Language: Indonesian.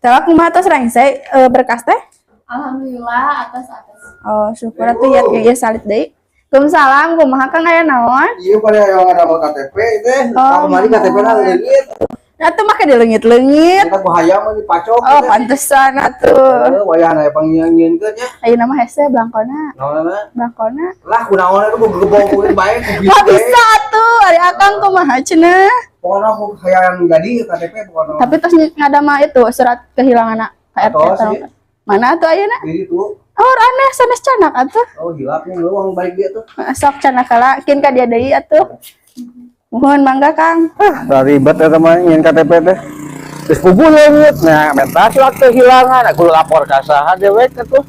Tawak kumaha tos rengse berkas teh? Alhamdulillah atas. Oh, syukur atuh ya salit deui. Waalaikumsalam, kumaha Kang aya naon? Iya pada yang ada KTP teh. Oh. Kemarin KTP na leungit. Atuh make dileungit-leungit. Kita ku hayam di pacok. Oh, pantesan atuh. Wayahna panggieun-ngieunkeun nya. Ayeuna mah hese blangkona. Naonna? Blangkona. Lah kunaon itu gebong bae ku Nggak bisa atuh, ari akang kumaha cenah. Pokoknya aku hayang jadi KTP pokoknya. Tapi tos ngadama itu surat kehilangan KRT Tos, atau iya. mana atuh ayeuna? Jadi tuh. Oh, aneh sanes canak atuh. Oh hilap nih uang balik dia tuh. Sok canak kala kin ka dia deui atuh. Mohon mangga Kang. Ribet ya teman ingin KTP teh. Terus pugu leungit. Nah, mentas waktu hilangan aku lapor ka saha dewek atuh.